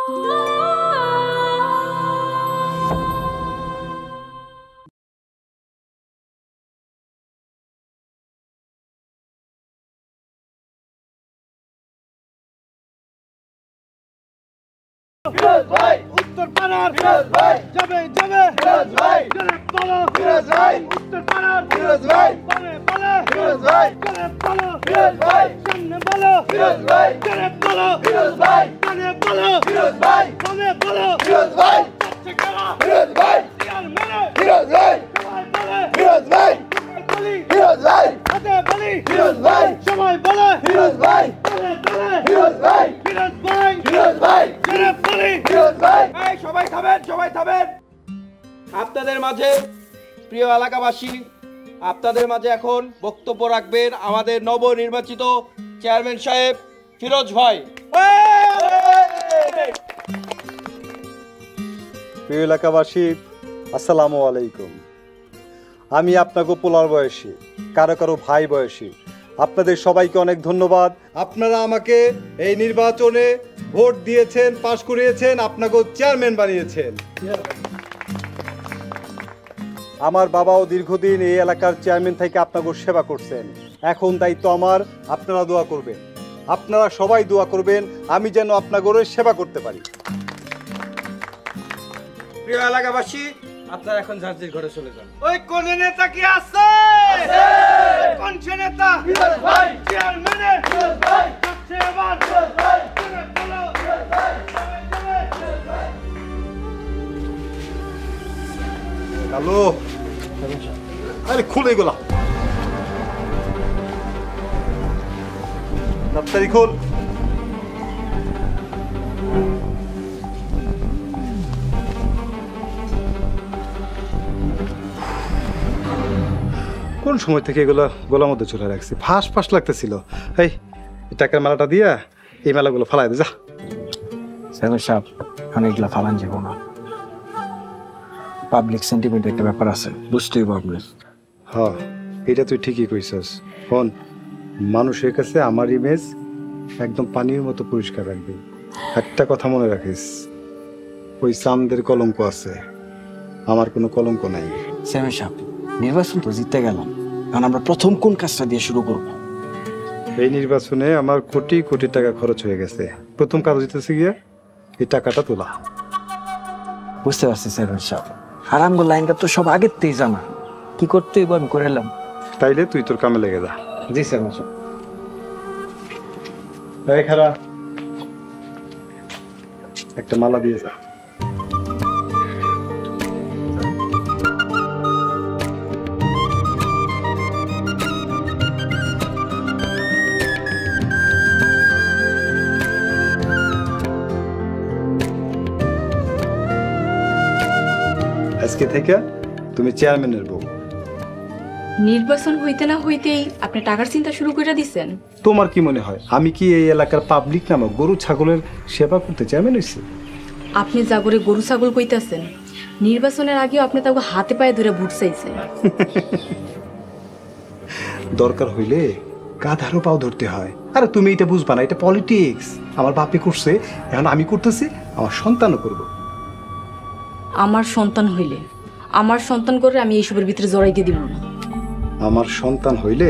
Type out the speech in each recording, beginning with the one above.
ফিরোজ ভাই উত্তর পাড়ার ফিরোজ ভাই যাবে যাবে ফিরোজ ভাই জোরে বলো ফিরোজ ভাই উত্তর পাড়ার ফিরোজ ভাই বলে বলে ফিরোজ ভাই জোরে বলো ফিরোজ ভাই সামনে বলো ফিরোজ ভাই জোরে বলো ফিরোজ ভাই কানে বলো ফিরোজ ভাই বলে বলো ফিরোজ ভাই সবচেয়ে কারা ফিরোজ ভাই ইয়ার মানে ফিরোজ ভাই সবাই বলে ফিরোজ ভাই বলি ফিরোজ ভাই হাতে বলি ফিরোজ ভাই সবাই বলে ফিরোজ ভাই বলে বলে ফিরোজ ভাই ফিরোজ ভাই ফিরোজ ভাই জোরে বলি ফিরোজ ভাই এই সবাই থামেন আপনাদের মাঝে প্রিয় এলাকাবাসী আপনাদের মাঝে এখন বক্তব্য রাখবেন আমাদের নবনির্বাচিত চেয়ারম্যান সাহেব ফিরোজ ভাই। প্রিয় এলাকাবাসী আসসালামু আলাইকুম। আমি আপনাকে পোলার বয়সী, কারো কারো ভাই বয়সী, আপনাদের সবাইকে অনেক ধন্যবাদ। আপনারা আমাকে এই নির্বাচনে ভোট দিয়েছেন, পাশ করিয়েছেন, আপনাকে চেয়ারম্যান বানিয়েছেন। আমার বাবাও দীর্ঘদিন এই এলাকার চেয়ারম্যান থেকে আপনাকে সেবা করছেন। এখন দায়িত্ব আমার, আপনারা দোয়া করবেন, আপনারা সবাই দোয়া করবেন আমি যেন আপনাদের সেবা করতে পারি। প্রিয় এলাকাবাসী আপনারা এখন ঝাড়জির ঘরে চলে যান। ওই কোন নেতা কি আছে? কোন সে নেতা? ফিরোজ ভাই চেয়ারম্যান ফিরোজ ভাই যাচ্ছে এবার ফিরোজ ভাই জোরে বলো ফিরোজ ভাই ফিরোজ ভাই। হ্যালো, আরে খুলে গেল, দপ্তরি খোল। কোন সময় থেকে এগুলো গোলার মধ্যে চলে রাখছি, ফাঁস লাগতেছিল। এই টাকার মেলাটা দিয়া এই মেলাগুলো ফালাই দে যা। স্যার সাহেব অনেকগুলো ফালান যাব না, পাবলিক সেন্টিমেন্ট একটা ব্যাপার আছে, বুঝতেই পারবেন। হ্যাঁ, এটা তুই ঠিকই কইছস। ফোন মানুষের কাছে আমার ইমেজ একদম পানির মতো পরিষ্কার রাখবে। একটা কথা মনে রাখিস, ওই চাঁদের কলঙ্ক আছে, আমার কোনো কলঙ্ক নাই। স্যার সাহেব নির্বাচন তো জিতে গেলাম, কারণ আমরা প্রথম কোন কাজটা দিয়ে শুরু করব? এই নির্বাচনে আমার কোটি কোটি টাকা খরচ হয়ে গেছে। প্রথম কাজ হইতেছে গিয়া এই টাকাটা তোলা। বুঝতে পারছি স্যার সাহেব, আর আমগো লাইনটা তো সব আগের থেকেই জানা, কি করতে হইব আমি করে এলাম। তাইলে তুই তোর কামে লেগে যা। জি স্যার সাহেব। এই খারা একটা মালা দিয়ে যা। আজকে থেকে তুমি চেয়ারম্যানের বউ। নির্বাচন হইতে না হইতেই আপনি টাকার চিন্তা শুরু করে দিচ্ছেন? তোমার কি মনে হয় আমি কি এই এলাকার পাবলিক নামক গরু ছাগলের সেবা করতে চেয়ারম্যান হইছি? আপনি যা করে গরু ছাগল কইতাছেন, নির্বাচনের আগেও আপনি তাকে হাতে পায়ে ধরে ভোট চাইছেন। দরকার হইলে গাধারও পাও ধরতে হয়। আরে তুমি এটা বুঝবা না, এটা পলিটিক্স। আমার বাপে করছে, এখন আমি করতেছি, আমার সন্তানও করবো। আমার সন্তান হইলে আমার সন্তান করে আমি এইসবের ভিতরে জড়াইতে দিব না। আমার সন্তান হইলে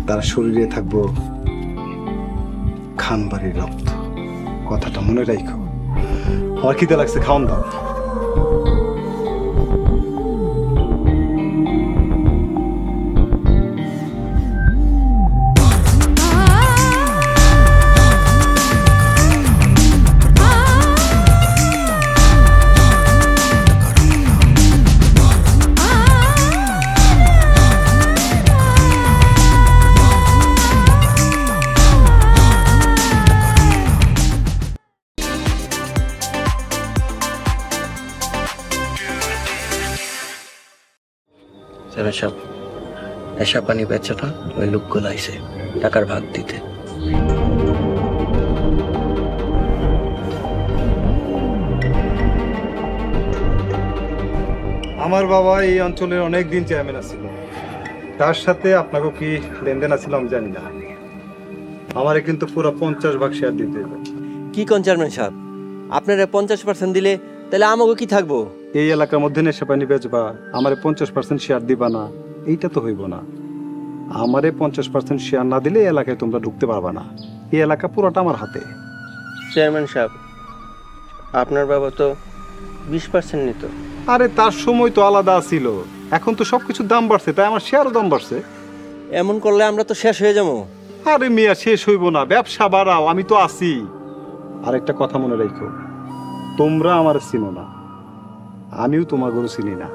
তার শরীরে থাকবো খানবাড়ির রক্ত। কথাটা মনে রাখো। আমার খিদে লাগছে, খাওয়ান দাও। সব নেশা পানি বেচাটা ওই লোকগুলো আইছে টাকার ভাগ দিতে। আমার বাবা এই অঞ্চলের অনেক দিন চেয়ারম্যান ছিল, তার সাথে আপনাকে কি লেনদেন আছিল আমি জানি না। আমারে কিন্তু পুরো 50 ভাগ শেয়ার দিতে হবে। কি কোন চেয়ারম্যান সাহেব, আপনারা 50% দিলে তাহলে আমাকে কি থাকবো? এই এলাকার মধ্যে নেশা পানি বেচবা, আমারে 50% শেয়ার দিবা না, এইটা তো হইব না। আমারে 50% শেয়ার না দিলে এই এলাকায় তোমরা ঢুকতে পারবা না। এই এলাকা পুরোটা আমার হাতে। চেয়ারম্যান সাহেব, আপনার বাবা তো 20% নিত। আরে তার সময় তো আলাদা ছিল, এখন তো সবকিছুর দাম বাড়ছে, তাই আমার শেয়ারও দাম বাড়ছে। এমন করলে আমরা তো শেষ হয়ে যাবো। আরে মিয়া, শেষ হইব না, ব্যবসা বাড়াও, আমি তো আছি। আরেকটা কথা মনে রাখো, তোমরা আমার চিনো না, আমিও তোমার গরু চিনি না।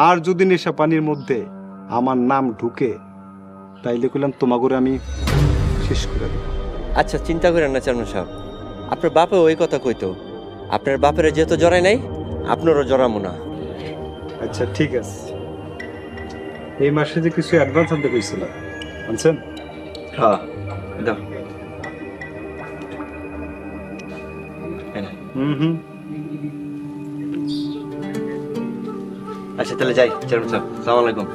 আর যদি নেশা পানির মধ্যে আমার নাম ঢুকে, তাইলে কইলাম তোমাগরে আমি শেষ করে দেব। আচ্ছা, চিন্তা করেন না চেয়ারম্যান সাহেব, আপনার বাপে ওই কথা কইতো। আপনার বাপের যেহেতু জড়াই নাই, আপনারও জড়ামো না। আচ্ছা ঠিক আছে, এই মাসে যে কিছু অ্যাডভান্স আনতে কইছিলাম, আনছেন? হ্যাঁ, দাও। হুম। আচ্ছা তাহলে যাই চেয়ারম্যান সাহেব, আসসালামু আলাইকুম।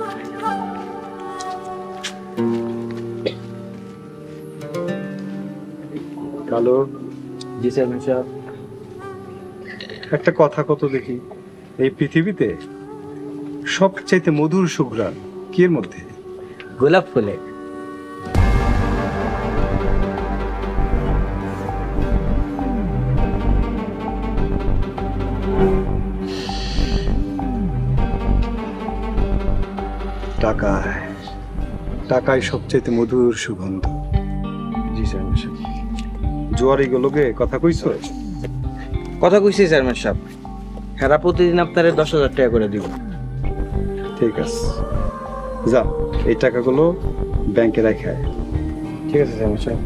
কালো, জি চেয়ারম্যান সাহেব। একটা কথা কত দেখি, এই পৃথিবীতে সবচাইতে মধুর সুঘ্রাণ কি এর মধ্যে? গোলাপ ফুলে। টাকায়, টাকায় সবচাইতে মধুর সুগন্ধ। জি চেয়ারম্যান সাহেব। জোয়ারি গুলোকে কথা কইছো? কথা কইছি চেয়ারম্যান সাহেব, হেরা প্রতিদিন আপনারে 10,000 টাকা করে দিব। ঠিক আছে, যাও এই টাকাগুলো ব্যাংকে রাখায়। ঠিক আছে চেয়ারম্যান সাহেব।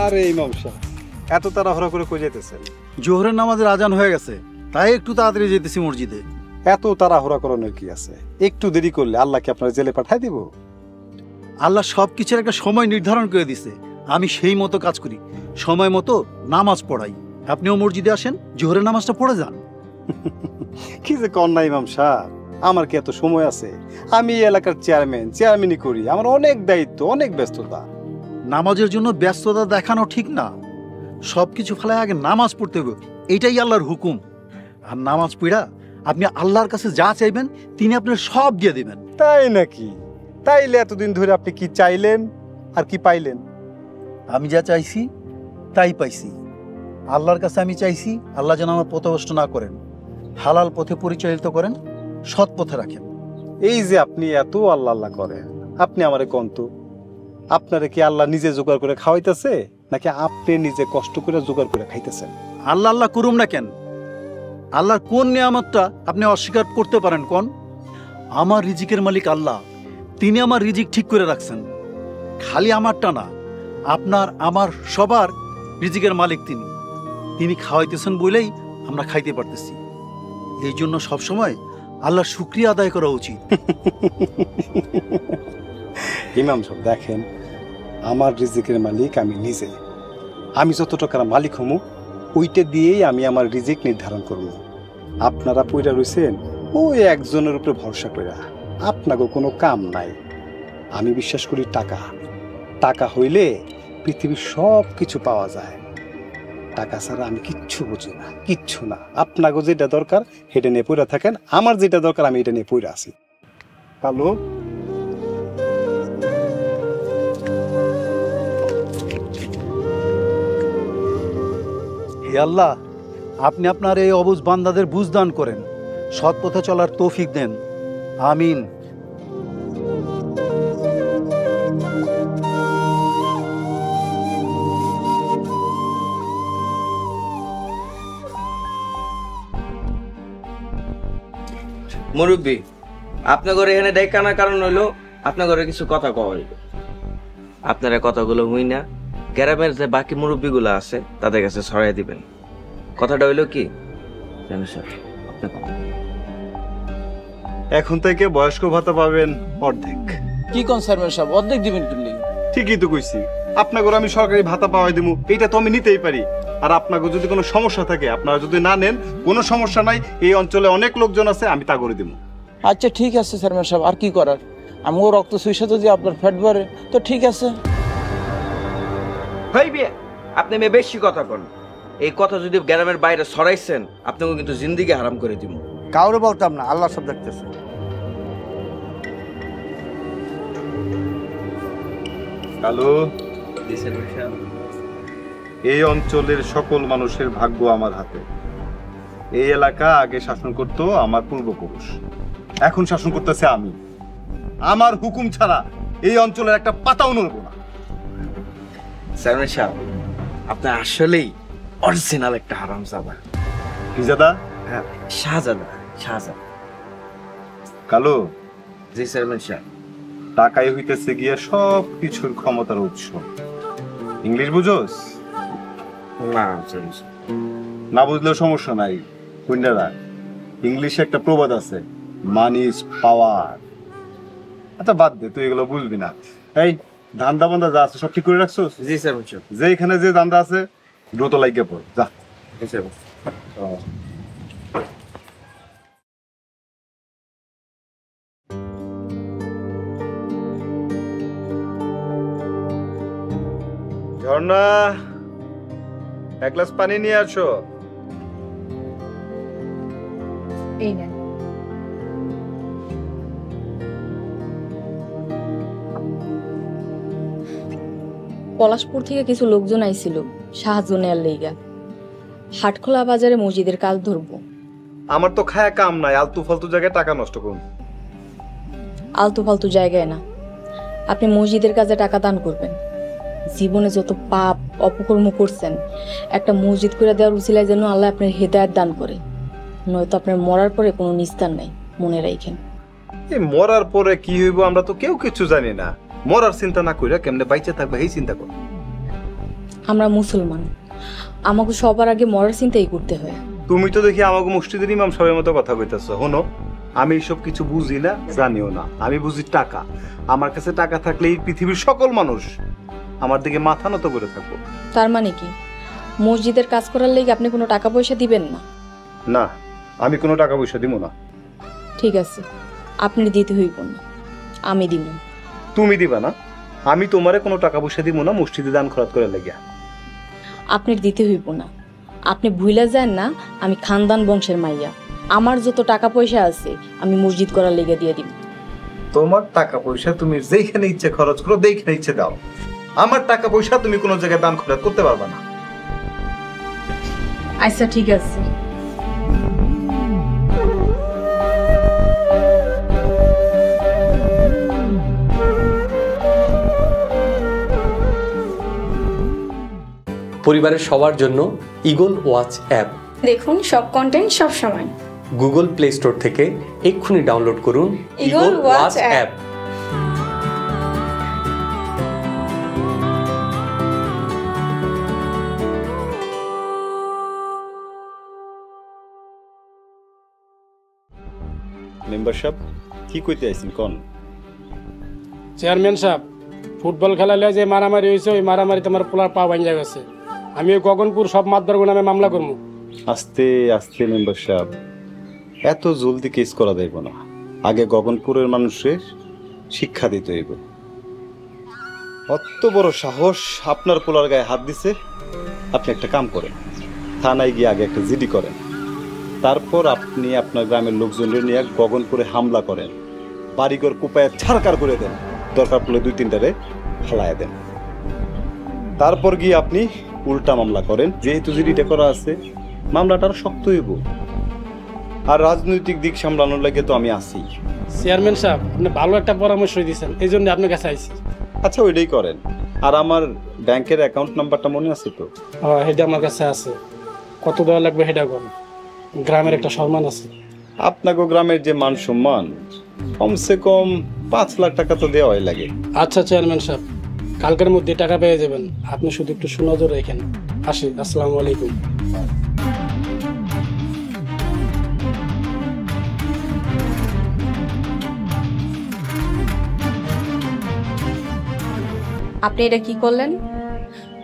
আরে ইমাম সাহেব, এত তাড়াহুড়া করে কই যেতেছেন? জোহরের নামাজের আজান হয়ে গেছে, তাই একটু তাড়াতাড়ি যেতেছি মসজিদে। এত তাড়াহুড়া করানোর কি আছে? একটু দেরি করলে আল্লাহ কি আপনার জেলে পাঠায় দিব? আল্লাহ সব কিছুর একটা সময় নির্ধারণ করে দিছে, আমি সেই মতো কাজ করি, সময় মতো নামাজ পড়াই। আপনিও মসজিদে আসেন, জোহরের নামাজটা পড়ে যান। কি যে কন্যা ইমাম সাহেব, আমার কি এত সময় আছে? আমি এই এলাকার চেয়ারম্যানই করি, আমার অনেক দায়িত্ব, অনেক ব্যস্ততা। নামাজের জন্য ব্যস্ততা দেখানো ঠিক না, সব কিছু ফেলায় আগে নামাজ পড়তে হবে, এইটাই আল্লাহর হুকুম। আর নামাজ পড়া আপনি আল্লাহর কাছে যা চাইবেন তিনি আপনার সব দিয়ে দিবেন। তাই নাকি? তাইলে এতদিন ধরে আপনি কি চাইলেন আর কি পাইলেন? আমি যা চাইছি তাই পাইছি। আল্লাহর কাছে আমি চাইছি আল্লাহ যেন আমার পথভ্রষ্ট না করেন, হালাল পথে পরিচালিত করেন, সৎ পথে রাখেন। এই যে আপনি এত আল্লাহ আল্লাহ করেন, আপনি আমারে কন্ত, আপনারে কি আল্লাহ নিজে জোগাড় করে খাওয়াইতেছে নাকি আপনি নিজে কষ্ট করে জোগাড় করে খাইতেছেন? আল্লাহ আল্লাহ করুম না কেন? আল্লাহর কোন নিয়ামতটা আপনি অস্বীকার করতে পারেন কোন? আমার রিজিকের মালিক আল্লাহ, তিনি আমার রিজিক ঠিক করে রাখছেন। খালি আমারটা না, আপনার আমার সবার রিজিকের মালিক তিনি। তিনি খাওয়াইতেছেন বলেই আমরা খাইতে পারতেছি। এই জন্য সবসময় আল্লাহর শুকরিয়া আদায় করা উচিত। ইমাম সাহেব দেখেন, আমার রিজিকের মালিক আমি নিজে। আমি যত টাকার মালিক হমু, ওইটা দিয়েই আমি আমার রিজিক নির্ধারণ করব। আপনারা পইরা রইছেন ওই একজনের উপরে ভরসা কইরা, আপনাকে কোনো কাম নাই। আমি বিশ্বাস করি টাকা, টাকা হইলে পৃথিবীর সব কিছু পাওয়া যায়। টাকা ছাড়া আমি কিচ্ছু বুঝি না, কিচ্ছু না। আপনাকে যেটা দরকার সেটা নিয়ে পইরা থাকেন, আমার যেটা দরকার আমি এটা নিয়ে পইরা আছি। কালো, হে আল্লাহ, আপনি আপনার এই অবুঝ বান্দাদের বুঝ দান করেন, সৎ পথে চলার তৌফিক দেন, আমিন। মুরব্বী, আপনার ঘরে এখানে ডেকানোর কারণ হইলো আপনার ঘরে কিছু কথা কওয়া হইলো। আপনারা কথাগুলো হই না গ্রামের যে বাকি মুরব্বীগুলো আছে তাদের কাছে ছড়াই দিবেন। কথাটা হইলো কি জানেন স্যার, এখন থেকে বয়স্ক ভাতা পাবেন অর্ধেক। কি কোন চেয়ারম্যান সাহেব, অর্ধেক দিবেন কিনলে? ঠিকই তো কইছি, আপনাকে আমি সরকারি ভাতা পাওয়াই দেবো, এইটা তো আমি নিতেই পারি। আর আপনাকে যদি কোনো সমস্যা থাকে, আপনারা যদি না নেন, কোনো সমস্যা নাই, এই অঞ্চলে অনেক লোকজন আছে, আমি তা করে দেবো। আচ্ছা ঠিক আছে চেয়ারম্যান সাহেব, আর কি করার, আমিও রক্ত চুষে যদি আপনার ফ্যাট বাড়ে তো ঠিক আছে। হইবে, আপনি মেয়ে বেশি কথা কন। এই কথা যদি গ্রামের বাইরে ছড়াইছেন, আপনাকে কিন্তু জিন্দিগি হারাম করে দিব। কাউরে বলতাম না, আল্লাহ সব দেখতেছে। কালু, এই অঞ্চলের সকল মানুষের ভাগ্য আমার হাতে। এই এলাকা আগে শাসন করতো আমার পূর্বপুরুষ, এখন শাসন করতেছে আমি। আমার হুকুম ছাড়া এই অঞ্চলের একটা পাতাও নড়ব না। চেয়ারম্যান সাহেব, আপনি আসলেই অরিজিনাল একটা হারামজাদা। কি জাদা? হ্যাঁ, শাহজাদা, শাহজাদা। কালু, জি চেয়ারম্যান সাহেব। টাকাই হইতেছে গিয়া সব কিছুর ক্ষমতার উৎস। ইংলিশ বুঝোস? না চেয়ারম্যান সাহেব। না বুঝলেও সমস্যা নাই, কন্যারা। ইংলিশে একটা প্রবাদ আছে, মানি ইজ পাওয়ার। আচ্ছা বাদ দে, তুই এগুলো বুঝবি না। এই ধান্দা বান্দা যা আছে সব ঠিক করে রাখছোস? জি চেয়ারম্যান সাহেব। যেখানে যে ধান্দা আছে দ্রুত লাগিয়ে পড়, যা। জি চেয়ারম্যান। ঝর্ণা, এক গ্লাস পানি নিয়ে আসো। এই নেন। পলাশপুর থেকে কিছু লোকজন আইছিল সাহায্য নেয়ার লেগা। হাটখোলা বাজারে মসজিদের কাজ ধরবো। আমার তো খায়া কাম নাই, আলতু ফালতু জায়গায় টাকা নষ্ট করুন। আলতু ফালতু জায়গায় না, আপনি মসজিদের কাজে টাকা দান করবেন। জীবনে যত পাপ অপকর্ম করছেন, একটা মসজিদ করে দেওয়ার উছিলায় যেন আল্লাহ আপনার হেদায়েত দান করে, নয়তো আপনার মরার পরে কোনো নিস্তার নাই, মনে রাখেন। এই মরার পরে কি হইব আমরা তো কেউ কিছু জানি না। মরার চিন্তা না কইরা কেমনে বাইচে থাকবে এই চিন্তা কর। আমরা মুসলমান, আমাকে সবার আগে মরার চিন্তাই করতে হয়। তুমি তো দেখি আমাকে মসজিদের ইমাম সাহেবের মতো কথা কইতাছো। হনো, আমি সব কিছু বুঝি না, জানিও না। আমি বুঝি টাকা। আমার কাছে টাকা থাকলে এই পৃথিবীর সকল মানুষ আমার দিকে মাথা নত করে থাকবো। তার মানে কি মসজিদের কাজ করার লেগে আপনি কোনো টাকা পয়সা দিবেন না? না, আমি কোনো টাকা পয়সা দিব না। ঠিক আছে, আপনি দিতে হইব না, আমি দিব। তুমি দিবা না? আমি তোমারে কোনো টাকা পয়সা দিব না মসজিদে দান খরচ করে লাগিয়া। আপনি দিতে হইব না। আপনি ভুলে যান না আমি খানদান বংশের মাইয়া। আমার যত টাকা পয়সা আছে আমি মসজিদ করার লেগে দিয়ে দিব। তোমার টাকা পয়সা তুমি যেখানে ইচ্ছে খরচ করো, যেখানে ইচ্ছে দাও। আমার টাকা পয়সা তুমি কোনো জায়গায় দান খরচ করতে পারবে না। আচ্ছা ঠিক আছে। পরিবারের সবার জন্য ইগল ওয়াচ অ্যাপ। দেখুন সব কন্টেন্ট সব সময়। গুগল প্লে স্টোর থেকে এক্ষুনি ডাউনলোড করুন ইগল ওয়াচ অ্যাপ। মেম্বারশিপ কি কইতে আইছেন কোন? চেয়ারম্যান সাহেব, ফুটবল খেলালে যে মারামারি হয়েছে, ওই মারামারি তোমার পোলার পা ভাঙা গেছে। আমি ওই গগনপুর সব মাতবার নামে মামলা করবো। আস্তে আস্তে মেম্বারশিপ, এত জলদি কেস করা যাইব না। আগে গগনপুরের মানুষের শিক্ষা দিতে হইব। অত বড় সাহস আপনার পোলার গায়ে হাত দিছে। আপনি একটা কাম করেন, থানায় গিয়ে আগে একটা জিডি করেন। তারপর আপনি আপনার গ্রামের লোকজনের নিয়ে গগনপুরে হামলা করেন, বাড়িঘর কুপায় ছাড়কার করে দেন, দরকার পড়লে 2-3টারে ফালায় দেন। তারপর গিয়ে আপনি উল্টা মামলা করেন। যেহেতু জিডিটা করা আছে, মামলাটা শক্ত হইব। আর রাজনৈতিক দিক সামলানোর লাগে তো আমি আছি। চেয়ারম্যান সাহেব, আপনি ভালো একটা পরামর্শ দিয়েছেন, এই জন্য আপনার কাছে আইছি। আচ্ছা ওইটাই করেন। আর আমার ব্যাংকের অ্যাকাউন্ট নাম্বারটা মনে আছে তো? হ্যাঁ, সেটা আমার কাছে আছে। কত দেওয়া লাগবে সেটা করেন, গ্রামের একটা সম্মান আছে। আপনাকে গ্রামের যে মান সম্মান, কমসে কম 5 লাখ টাকা তো দেওয়াই লাগে। আচ্ছা চেয়ারম্যান সাহেব, কালকের মধ্যে টাকা পেয়ে যাবেন। আপনি শুধু একটু সুনজর রেখেন। আসি, আসসালামু আলাইকুম। আপনি এটা কি করলেন?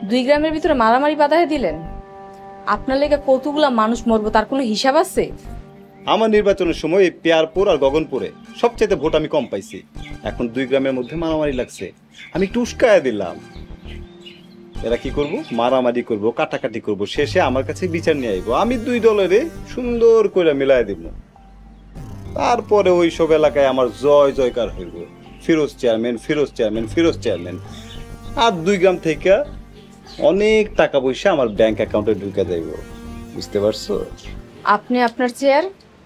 2 গ্রামের ভিতরে মারামারি বাঁধায় দিলেন। আপনার লেগে কতগুলা মানুষ মরবো তার কোনো হিসাব আছে? আমার নির্বাচনের সময় এই পেয়ারপুর আর গগনপুরে সবচেয়ে ভোট আমি কম পাইছি। এখন 2 গ্রামের মধ্যে মারামারি লাগছে, আমি একটু উস্কায়া দিলাম। এরা কি করব? মারামারি করব, কাটাকাটি করব, শেষে আমার কাছে বিচার নিয়ে আইব। আমি 2 দলের সুন্দর করে মিলাই দিব। তারপরে ওই সব এলাকায় আমার জয় জয়কার হইব, Firoz chairman, Firoz chairman, Firoz chairman. আর 2 গ্রাম থেকে অনেক টাকা পয়সা আমার ব্যাংক অ্যাকাউন্টে ঢুকে যাইব। বুঝতে পারছো? আপনি আপনার চেয়ার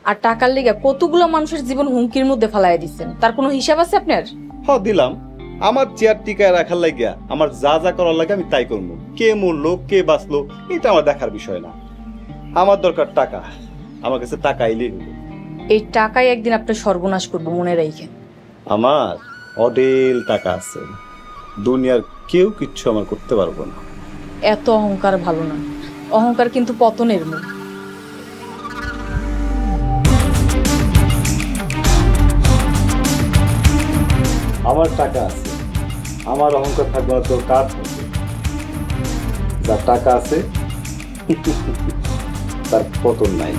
আর টাকার লেগে কতগুলো মানুষের জীবন হুমকির মধ্যে ফেলাইয়া দিচ্ছেন, তার কোনো হিসাব আছে আপনার? দিলাম। আমার চেয়ার টিকায় রাখার লাগিয়া আমার যা যা করার লাগে আমি তাই করবো। কে মরলো কে বাঁচলো এটা আমার দেখার বিষয় না। আমার দরকার টাকা, আমার কাছে টাকা এলেই হলো। এই টাকাই একদিন আপনার সর্বনাশ করবো, মনে রাখেন। আমার অঢেল টাকা আছে, দুনিয়ার কেউ কিচ্ছু আমার করতে পারবো না। এত অহংকার ভালো না, অহংকার কিন্তু পতনের মূল। আমার টাকা আছে, আমার অহংকার থাকবে না, তোর কার থাকবে? যার টাকা আছে তার পতন নাই।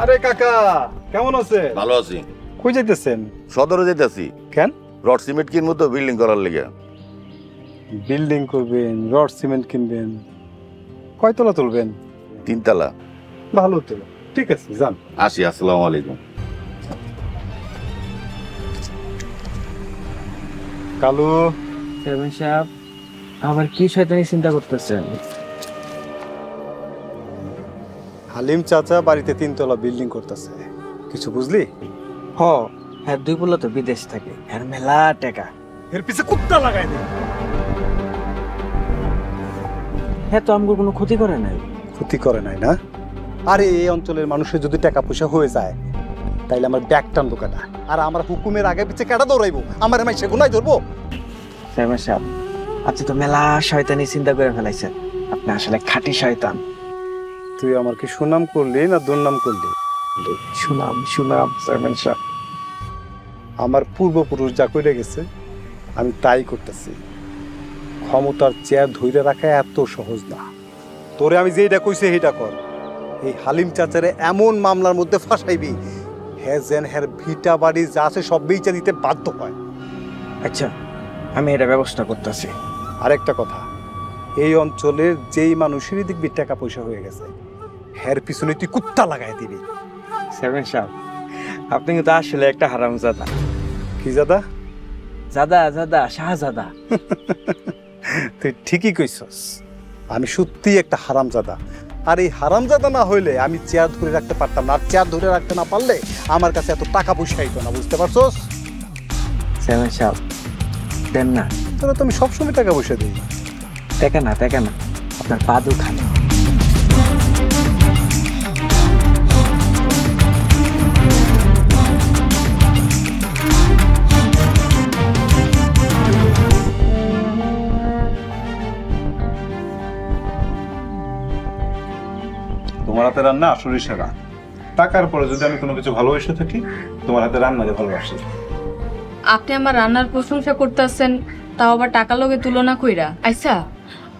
আরে কাকা, কেমন আছে? ভালো আছি। কই যাইতেছেন? সদরে যাইতেছি। কেন? রড সিমেন্ট কিনবো তো, বিল্ডিং করার লেগে। বিল্ডিং করবেন, রড সিমেন্ট কিনবেন, কয়তলা তুলবেন? 3 তলা। ভালো তো, ঠিক আছে যান। আসি, আসসালামু আলাইকুম। কালু চেয়ারম্যান সাহেব, আবার কি শয়তানি চিন্তা করতেছেন? হালিম চাচা বাড়িতে 3 তলা বিল্ডিং করতেছে, কিছু বুঝলি? হ্যাঁ 2 পোলা তো বিদেশ থাকে, এর মেলা টাকা। এর পিছে কুত্তা লাগাই দে। হ্যাঁ তো আমগুলো কোনো ক্ষতি করে নাই। ক্ষতি করে নাই না? আরে এই অঞ্চলের মানুষের যদি টাকা পয়সা হয়ে যায় তাইলে আমার ব্যাগ টানবো কাটা, আর আমার হুকুমের আগে পিছে কাটা দৌড়াইবো, আমার মাই সে গুনাই ধরবো। চেয়ারম্যান সাহেব, আপনি তো মেলা শয়তানি চিন্তা করে ফেলাইছেন, আপনি আসলে খাঁটি শয়তান। তুই আমার কি সুনাম করলি না দুর্নাম করলি? সুনাম সুনাম চেয়ারম্যান সাহেব। আমার পূর্বপুরুষ যা করে গেছে আমি তাই করতেছি। ক্ষমতার চেয়ার ধইরে রাখা এত সহজ না। তোরে আমি যেটা কইছি সেটা কর। এই হালিম চাচারে এমন মামলার মধ্যে ফাঁসাইবি হ্যাঁ যেন হ্যার ভিটা বাড়ি যা আছে সব বেচা দিতে বাধ্য হয়। আচ্ছা, আমি এটা ব্যবস্থা করতেছি। আরেকটা কথা, এই অঞ্চলের যেই মানুষেরই দেখবি টাকা পয়সা হয়ে গেছে হ্যার পিছনে তুই কুত্তা লাগাই দিবি। চেয়ারম্যান সাহেব, আপনি কিন্তু আসলে একটা হারামজাদা। কি জাদা? জাদা জাদা শাহজাদা। তুই ঠিকই কইছস, আমি সত্যি একটা হারামজাদা। আর এই হারামজাদা না হইলে আমি চেয়ার ধরে রাখতে পারতাম না, আর চেয়ার ধরে রাখতে না পারলে আমার কাছে এত টাকা পয়সা হইতো না। বুঝতে পারছস? চেয়ারম্যান সাহেব দেন না। তোরা তো আমি সবসময় টাকা পয়সা দিই। টাকা না আপনার পা দুখানে। তোমার হাতে রান্না আসলে সেরা। টাকার পরে যদি আমি কোনো কিছু ভালোবেসে থাকি তোমার হাতে রান্নাকে ভালোবাসি। আপনি আমার রান্নার প্রশংসা করতেছেন, তাও আবার টাকা লগে তুলনা কইরা। আচ্ছা,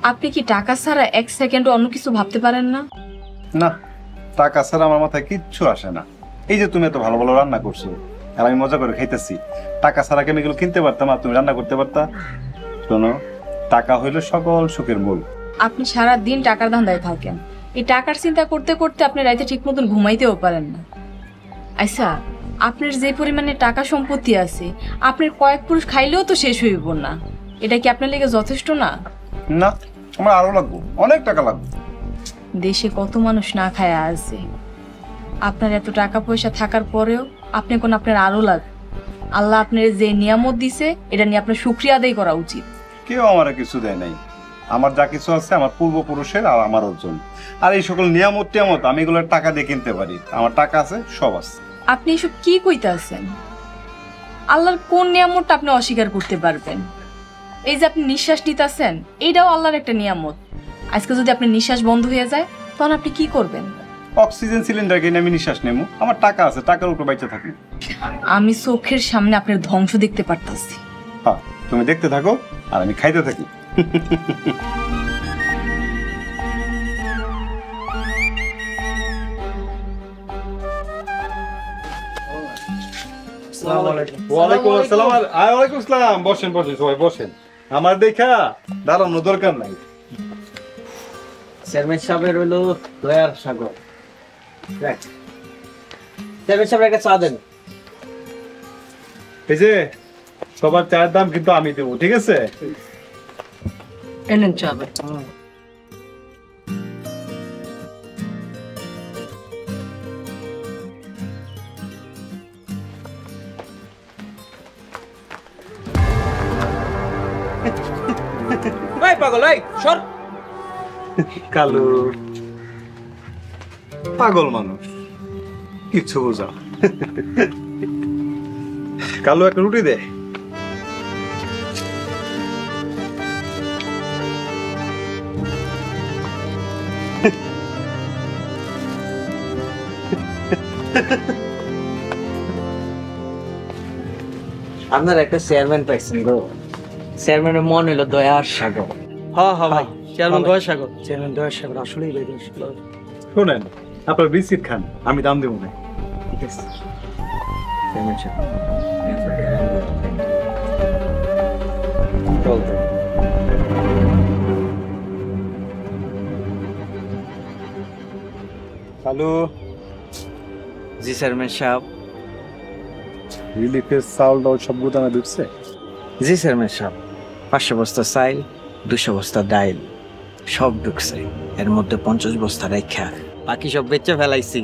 আপনি কি টাকা ছাড়া 1 সেকেন্ড অন্য কিছু ভাবতে পারেন না? না, টাকা ছাড়া আমার মাথায় কিচ্ছু আসে না। এই যে তুমি এত ভালো ভালো রান্না করছো আর আমি মজা করে খাইতেছি, টাকা ছাড়া কি আমি এগুলো কিনতে পারতাম আর তুমি রান্না করতে পারতা? শোনো, টাকা হইলো সকল সুখের মূল। আপনি সারা দিন টাকার ধান্দায় থাকেন, এই টাকার চিন্তা করতে করতে আপনি রাতে ঠিক মতন ঘুমাইতেও পারেন না। আচ্ছা, আপনার যে পরিমাণে টাকা সম্পত্তি আছে আপনার কয়েক পুরুষ খাইলেও তো শেষ হইব না, এটা কি আপনার লেগে যথেষ্ট না? না, আমার আরো লাগবে, অনেক টাকা লাগবে। দেশে কত মানুষ না খায় আছে, আপনার এত টাকা পয়সা থাকার পরেও আপনি কোন আপনার আরো লাগবে। আল্লাহ আপনার যে নিয়ামত দিছে এটা নিয়ে আপনার শুকরিয়া আদায় করা উচিত। কেউ আমার কিছু দেয় নাই, আমার যা কিছু আছে আমার পূর্বপুরুষের আর আমার অর্জন। আর এই সকল নিয়ামত টিয়ামত আমি এগুলো টাকা দিয়ে কিনতে পারি, আমার টাকা আছে, সব আছে। আপনি এসব কি কইতে আছেন? আল্লাহর কোন নিয়ামতটা আপনি অস্বীকার করতে পারবেন? এই যে আপনি নিঃশ্বাস নিতেছেন, এইটাও আল্লাহর একটা নিয়ামত। আজকে যদি আপনার নিঃশ্বাস বন্ধ হয়ে যায় তখন আপনি কি করবেন? অক্সিজেন সিলিন্ডার কিনে আমি নিঃশ্বাস নেবো। আমার টাকা আছে, টাকার উপর বাইচা থাকি। আমি চোখের সামনে আপনার ধ্বংস দেখতে পারতাছি। হ্যাঁ, তুমি দেখতে থাকো আর আমি খাইতে থাকি। ওয়ালাইকুম আসসালাম। ওয়ালাইকুম আসসালাম। বসেন বসেন, সবাই বসেন। আমার দেখা দাঁড়ানোর দরকার নাই। চেয়ারম্যান সাহেবের হইলো দয়ার সাগর। চেয়ারম্যান সাহেব একটা চা দেন। এই যে সবার চায়ের দাম কিন্তু আমি দেবো, ঠিক আছে? এনেন চা। পাগল সর। কালু পাগল মানুষ, কিচ্ছু বোঝা। কালু একটা রুটি দে। আপনার একটা চেয়ারম্যান পাইছেন গো। চেয়ারম্যানের মন হইলো দয়ার সাগর। হ্যাঁ হ্যাঁ ভাই, চেয়ারম্যান দয়ার সাগর। চেয়ারম্যান দয়ার সাগর আসলেই ভাই। শোনেন, আপনার বিস্কিট খান, আমি দাম দেবো না। ঠিক আছে চেয়ারম্যান সাহেব। কালু। জি চেয়ারম্যান সাহেব। রিলিফের চাউল ডাউল সব গুদামে ঢুকছে? জি চেয়ারম্যান সাহেব, 500 বস্তা চাইল, 200 বস্তা ডাইল সব ঢুকছে। এর মধ্যে 50 বস্তা রেখা, বাকি সব বেচে ফেলাইছি।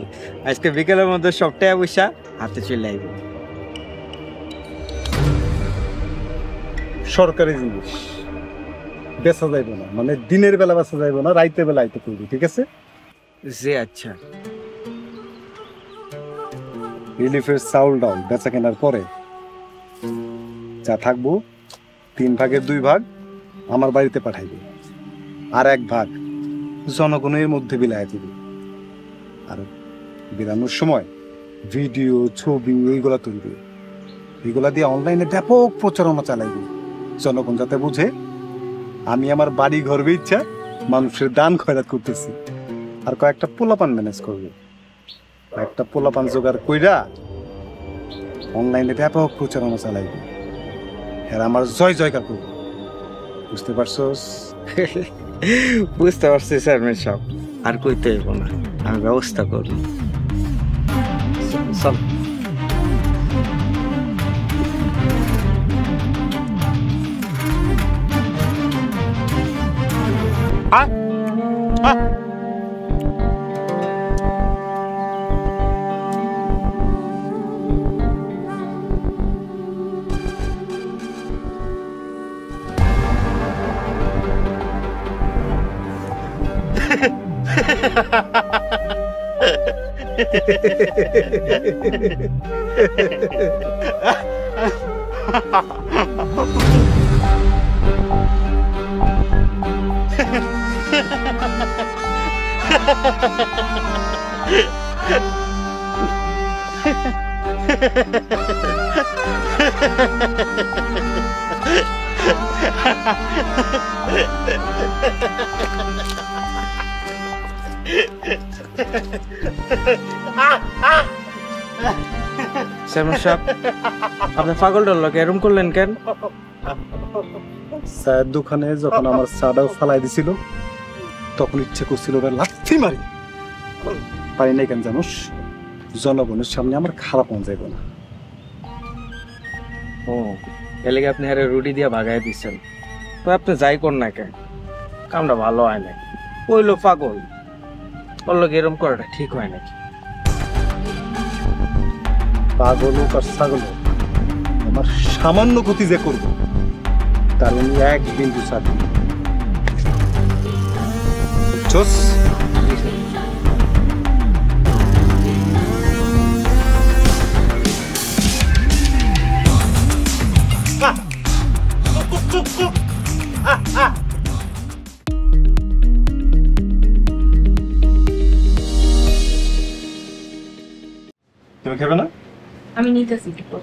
আজকে বিকেলের মধ্যে সব টাকা পয়সা হাতে চলে আইব। সরকারি জিনিস বেচা যাইব না, মানে দিনের বেলা বেচা যাইব না, রাইতের বেলা আইতে করবি, ঠিক আছে? জি আচ্ছা। রিলিফের চাউল ডাউল বেচা কেনার পরে যা থাকবো 3 ভাগের 2 ভাগ আমার বাড়িতে পাঠাইবে, আর 1 ভাগ জনগণের মধ্যে বিলায় দিবে। আর বেরানোর সময় ভিডিও ছবি এইগুলা তুলবে, এইগুলা দিয়ে অনলাইনে ব্যাপক প্রচারণা চালাইবে। জনগণ যাতে বুঝে আমি আমার বাড়ি ঘর ইচ্ছা মানুষের দান খয়রাত করতেছি। আর কয়েকটা পোলাপান ম্যানেজ করবে, কয়েকটা পোলাপান জোগাড় কইরা অনলাইনে ব্যাপক প্রচারণা চালাইবে। আর আমার জয় জয়কার করবে, বুঝতে পারছস? বুঝতে পারছি চেয়ারম্যান সাহেব, আর কইতে হইব না, আমি ব্যবস্থা করব। চল। চেয়ারম্যান সাহেব, আপনি পাগলটার লোক এরম করলেন কেন? চায়ের দোকানে যখন আমার চাটাও ফালাই দিছিল তখন ইচ্ছে করছিল ওরা লাথি মারি, পারি নাই কেন জানোস? জনগণের সামনে আমার খারাপ মন যাইব না। ও এলাকা আপনি হারে রুটি দিয়ে ভাগাই দিচ্ছেন, তো আপনি যাই কর না কেন, কামটা ভালো হয় না। ওই লোক পাগল, ওর লোক এরম করাটা ঠিক হয় নাকি? পাগল হোক আর ছাগল হোক, আমার সামান্য ক্ষতি যে করবো তার উনি 1 বিন্দু ছাড় দিন। বুঝছস? তুমি খাবে না? আমি নিতেছি একটু পর।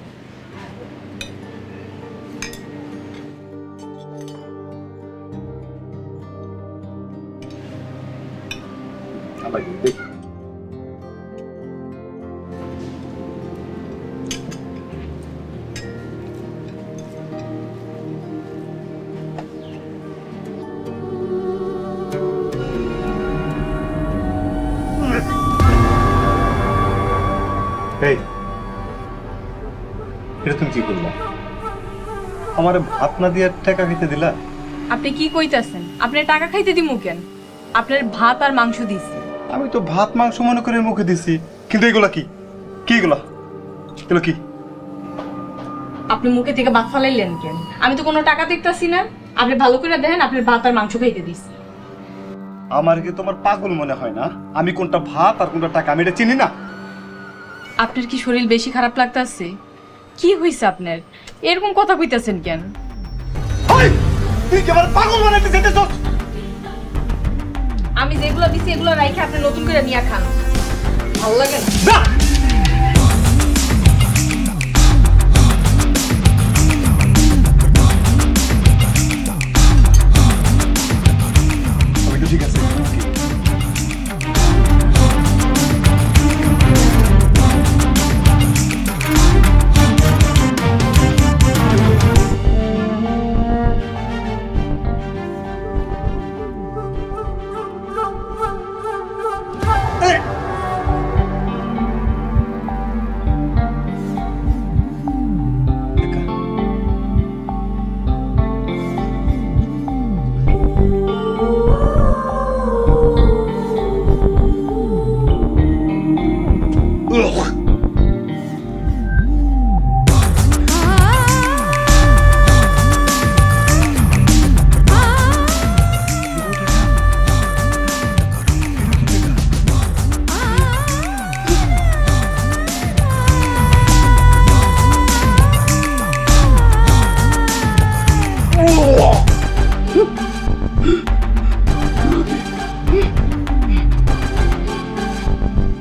এই, এটা তুমি কি করলা? আমার ভাত না দিয়ে টাকা খেতে দিলা? আপনি কি কইতাছেন? আপনার টাকা খাইতে দিমু কেন? আপনার ভাত আর মাংস দিছি। আমি তো ভাত মাংস মনে করে মুখে দিছি, কিন্তু এগুলা কি? কি এগুলা? এগুলো কি? আপনি মুখে থেকে ভাত ফালাইলেন কেন? আমি তো কোনো টাকা দেখতাছি না। আপনি ভালো করে দেখেন, আপনার ভাত আর মাংস খাইতে দিছি। আমার কি তোমার পাগল মনে হয় না? আমি কোনটা ভাত আর কোনটা টাকা আমি এটা চিনি না? আপনার কি শরীর বেশি খারাপ লাগতাছে? কি হইছে আপনার? এরকম কথা কইতাছেন কেন? তুই কি আমার পাগল বানাইতে চাইতেছস? আমি যেগুলো দিছি এগুলো রাইখে আপনি নতুন করে নিয়া খান। ভালো লাগে না? আমি তো ঠিক আছে।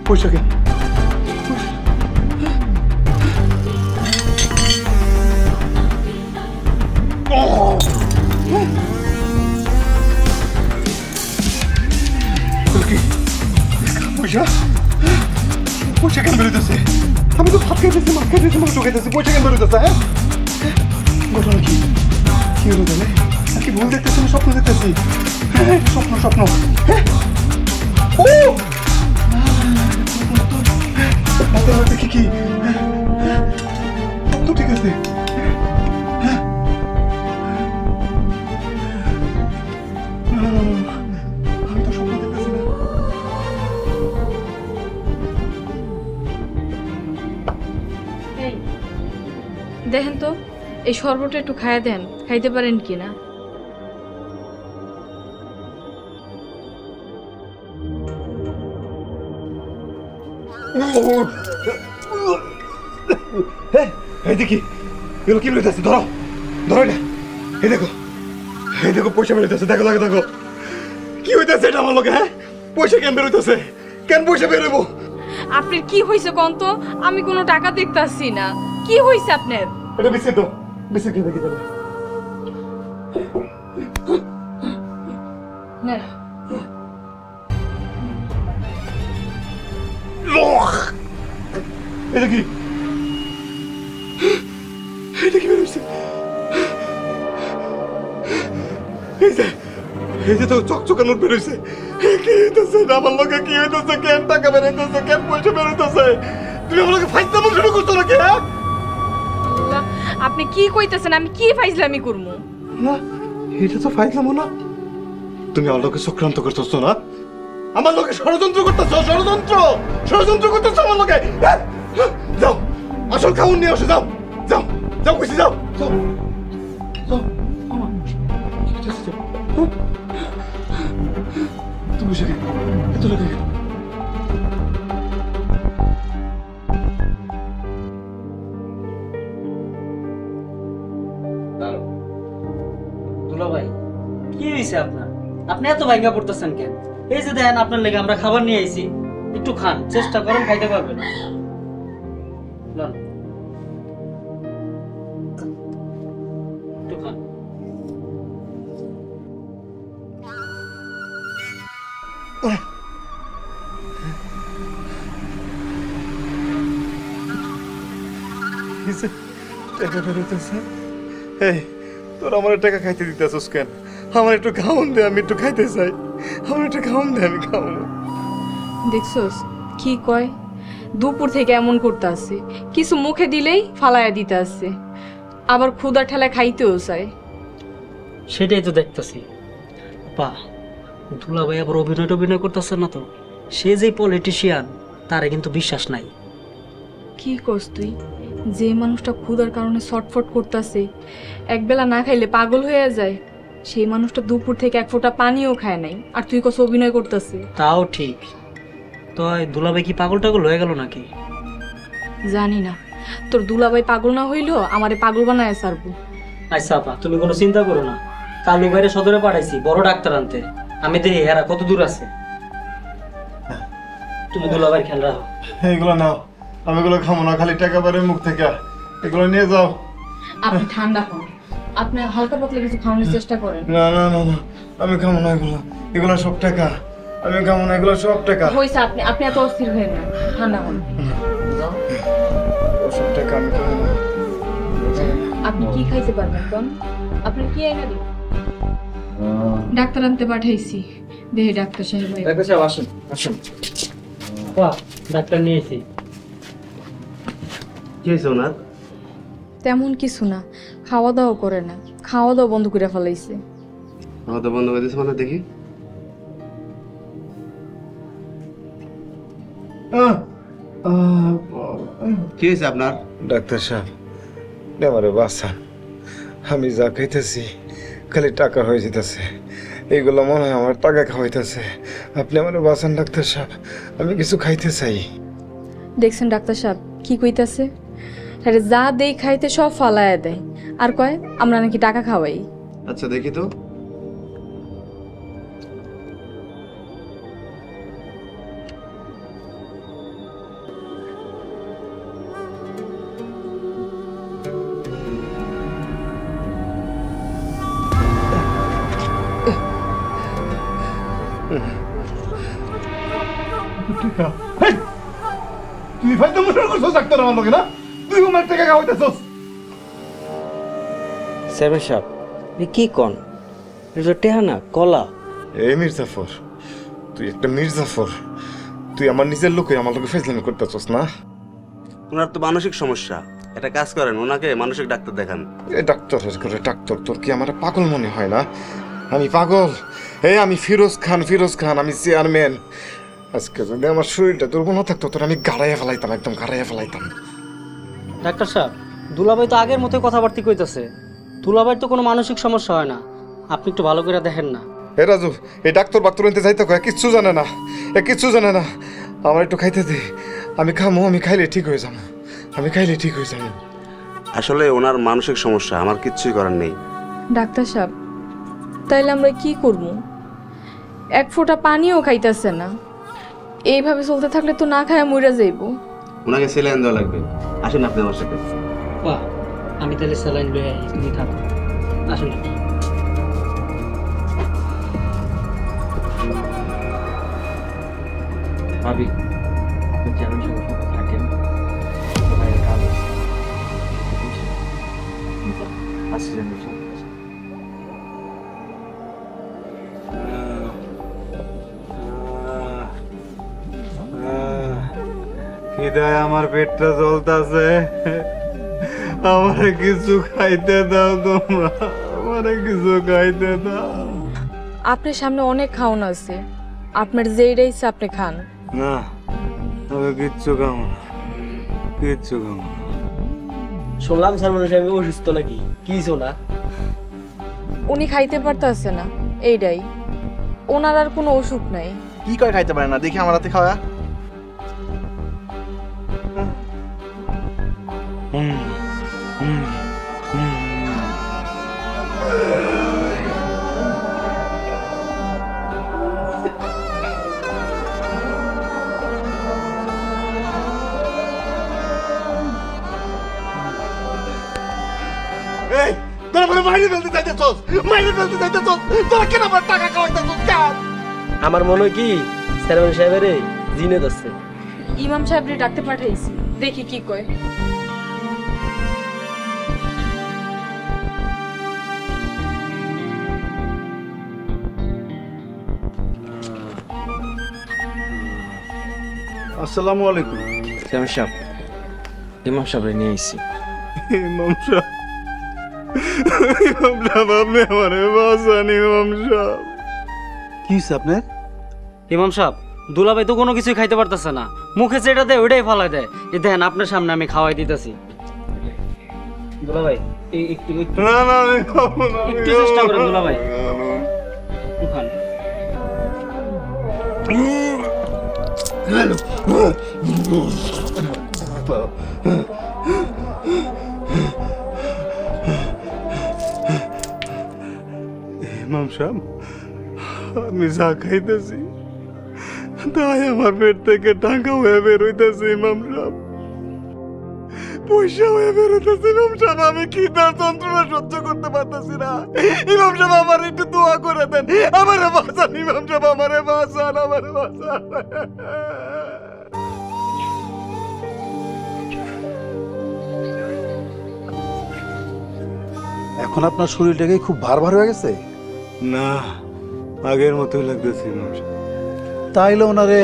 পয়সা কেন? পয়সা পয়সা কেন বেরোতেছে? আমি তো ভাত খাইতেছি, মাছ খাইতেছি, মাংস খাইতেছি, পয়সা কেন বেরোতেছে? হ্যাঁ, ঘটনা কি? কি হলো জানে? আর কি ভুল দেখতেছি না স্বপ্ন দেখতেছি? হ্যাঁ, স্বপ্ন স্বপ্ন। হ্যাঁ, ও মাথার মধ্যে কি তো ঠিক আছে। আমি তো স্বপ্ন দেখতেছি না। দেখেন তো এই শরবতটা একটু খাইয়া দেন, খাইতে পারেন কিনা? এই দেখি এগুলো কি বেরোতেছে? ধরো ধরো এটা। এই দেখো, এই দেখো পয়সা বেরোতেছে। দেখো দেখো দেখো কি হইতেছে এটা আমার লোকে? হ্যাঁ, পয়সা কেন বেরোতেছে? কেন পয়সা বেরোবো? আপনার কি হয়েছে কোন তো? আমি কোনো টাকা দেখতাছি না। কি হয়েছে আপনার? এটা বিস্কিট দাও, বিস্কিট খেয়ে দেখি তাহলে। এটা কি? এটা কি বেরোচ্ছে? এই যে তো চকচকা নোট বেরোচ্ছে। কি হইতেছে আমার লোকে? কি হইতেছে? কেন টাকা বেরোতেছে? কেন পয়সা বেরোতেছে? তুমি আমার লোকে ফাইজলামি শুরু করছো নাকি? হ্যাঁ, আপনি কি কইতেছেন? আমি কি ফাইজলামি করবো? না, এটা তো ফাইজলামো না। তুমি আমার লোকে চক্রান্ত করতেছো না? আমার লোকে ষড়যন্ত্র করতেছো, ষড়যন্ত্র ষড়যন্ত্র করতেছো আমার লোকে। যাও, আসল খাউন নিয়ে আসো। যাও যাও যাও, কইছি যাও যাও যাও। তুমি সেখানে এত লোক দুলা ভাই, কি হয়েছে আপনার? আপনি এত ভাঙ্গা পড়তেছেন কেন? এই যে দেখেন আপনার লেগে আমরা খাবার নিয়ে আইছি, একটু খান, চেষ্টা করেন, খাইতে পারবেন। লন একটু খান। টাকা বেরোতেছে। এই তোর আমার টাকা খাইতে দিতেছস কেন? আমার একটু খাওন দে, আমি একটু খাইতে চাই। আমার একটু খাওন দে, আমি খাওয়াবো। দেখছস কি কয়, দুপুর থেকে এমন করতে আসছে, কিছু মুখে দিলেই ফালাইয়া দিতে আসছে, আবার ক্ষুদা ঠেলা খাইতেও চায়। সেটাই তো দেখতেছি পা, দুলাভাই আবার অভিনয় করতেছে না তো? সে যে পলিটিশিয়ান তারে কিন্তু বিশ্বাস নাই। কি করস তুই? যে মানুষটা ক্ষুধার কারণে ছটফট করতেছে, একবেলা না খাইলে পাগল হয়ে যায়, সেই মানুষটা দুপুর থেকে এক ফোঁটা পানিও খায় নাই, আর তুই কত অভিনয় করতেছে। তাও ঠিক। তো দুলাভাই কি পাগল টাগল হয়ে গেল নাকি? জানি না, তোর দুলাভাই পাগল না হইলেও আমারে পাগল বানায় সারবো। আচ্ছা আপা, তুমি কোনো চিন্তা করো না, কালু বাইরে সদরে পাঠাইছি বড় ডাক্তার আনতে। আমি দেখি এরা কত দূর আছে। তুমি দুলাভাই খেয়াল রাখো। এগুলো নাও, আমি এগুলো খাবো না, খালি টাকা বেরোয় মুখ থেকে। এগুলো নিয়ে যাও। আপনি ঠান্ডা হন, আপনি হালকা পাতলা কিছু খাওয়ানোর চেষ্টা করেন। না না না না, আমি খাবো না এগুলো। এগুলো সব টাকা, আমি খাবো না, এগুলো সব টাকা। হইছে, আপনি আপনি এত অস্থির হয়ে না, ঠান্ডা হন। সব টাকা আমি খাবো না। আপনি কি খাইতে পারবেন কোন? আপনি কি এনে দিন? ডাক্তার আনতে পাঠাইছি, দেহে ডাক্তার সাহেব। ডাক্তার সাহেব আসুন আসুন। বাহ, ডাক্তার নিয়েছি। কি হয়েছে ওনার? তেমন কিছু না, খাওয়া দাওয়া করে না, খাওয়া দাওয়া বন্ধ করে ফেলাইছে। খাওয়া দাওয়া বন্ধ করে দিয়েছে মানে? দেখি। কি হয়েছে আপনার? ডাক্তার সাহেব, আমারে বাঁচান। আমি যা খাইতেছি খালি টাকা হয়ে যেতেছে। এইগুলো মনে হয় আমার টাকা খাওয়াইতেছে। আপনি আমারে বাঁচান ডাক্তার সাহেব, আমি কিছু খাইতে চাই। দেখছেন ডাক্তার সাহেব কি কইতাছে? আরে যা দেই খাইতে সব ফালায়া দেয়, আর কয় আমরা নাকি টাকা খাওয়াই। আচ্ছা দেখি তো। তুই ফাইতে মুশকিল করছস ডাক্তার আমার লগে না? তুই আমার টাকা খাওয়াইতেছস। চেয়ারম্যান সাহেব, কি কন? এটা টেহা না, কলা। এই মির্জাফর, তুই একটা মির্জাফর। তুই আমার নিজের লোকে আমার লোকে ফেজলামি করতেছস না? ওনার তো মানসিক সমস্যা, একটা কাজ করেন, ওনাকে মানসিক ডাক্তার দেখান। এই ডাক্তারের করে ডাক্তার, তোর কি আমার পাগল মনে হয় না? আমি পাগল? এই আমি ফিরোজ খান, আমি চেয়ারম্যান। আজকে যদি আমার শরীরটা দুর্বল না থাকতো, তোর আমি গাড়াইয়া ফেলাইতাম, একদম গাড়াইয়া ফেলাইতাম। ডাক্তার সাহেব, দুলাভাই তো আগের মতোই কথাবার্তা কইতাছে। দুলাভাইয়ের তো কোনো মানসিক সমস্যা হয় না, আপনি একটু ভালো করে দেখেন না। এ রাজু, এই ডাক্তার বাক্তর আনতে যাইতে কয়, কিচ্ছু জানে না, কিচ্ছু জানে না। আমার একটু খাইতে দে, আমি খামো, আমি খাইলে ঠিক হয়ে যাবো, আমি খাইলে ঠিক হয়ে যাবো। আসলে ওনার মানসিক সমস্যা, আমার কিচ্ছুই করার নেই। ডাক্তার সাহেব, তাইলে আমরা কি করব? এক ফোঁটা পানিও খাইতেছে না, এইভাবে চলতে থাকলে তো না খায় মইরা যাইব। ওনাকে স্যালাইন দেওয়া লাগবে। আসুন আপনি আমার সাথে। বাহ, আমি তাহলে স্যালাইন লয়ে আই, তুমি থাকো। আসুন। ভাবি, আপনি চেয়ারম্যান সাহেবের সাথে থাকেন, বাইরে কাজ আছে। আসছি চেয়ারম্যান সাহেব। খিদায় আমার পেটটা জ্বলতাছে, আমারে কিছু খাইতে দাও তোমরা, আমারে কিছু খাইতে দাও। আপনার সামনে অনেক খাওন আছে, আপনার যেইটা ইচ্ছা আপনি খান। না, আমি কিচ্ছু খাবো না, কিচ্ছু খাবো না। শুনলাম চেয়ারম্যান সাহেব অসুস্থ নাকি? কি শোনা? উনি খাইতে পারতেছে না, এইটাই। ওনার আর কোনো অসুখ নাই। কি করে খাইতে পারে না? দেখি আমার হাতে খাওয়া। আমারে মাইরে ফেলতে চাইতেছস, মাইরে ফেলতে চাইতেছস। তোরা কেন আমার টাকা খাওয়াইতেছস কেন? আমার মনে হয় কি চেয়ারম্যান সাহেবের জিনে যাচ্ছে। ইমাম সাহেবরে ডাকতে পাঠাইছি, দেখি কি কয়। আসসালামু আলাইকুম। চেয়ারম্যান সাহেব, ইমাম সাহেবরে নিয়ে আইছি। ইমাম সাহেব, ইমাম সাহেব আপনি আমারে বাঁচান ইমাম সাহেব। কি হয়েছে আপনার? ইমাম সাহেব, দুলাভাই তো কোনো কিছুই খাইতে পারতেছে না, মুখে যেটা দেয় ওইটাই ফালাই দেয়। এই দেখেন আপনার সামনে আমি খাওয়াই দিতেছি। দুলাভাই একটু না না আমি খাবো না, একটু চেষ্টা করেন দুলাভাই। খান। ইমাম সাহেব, আমি যা খাইতেছি তাই আমার পেট থেকে টাকা হয়ে বের হইতেছে ইমাম সাহেব, পয়সা হয়ে বের হইতেছে ইমাম সাহেব। আমি কি তার যন্ত্রণা সহ্য করতে পারতেছি না ইমাম সাহেব, আমার একটু দোয়া করে দেন, আমারে বাঁচান ইমাম সাহেব, আমারে বাঁচান, আমারে বাঁচান। এখন আপনার শরীরটাকে খুব ভার ভার হয়ে গেছে? না, আগের মতোই লাগতেছে ইমাম সাহেব। তাইলে ওনারে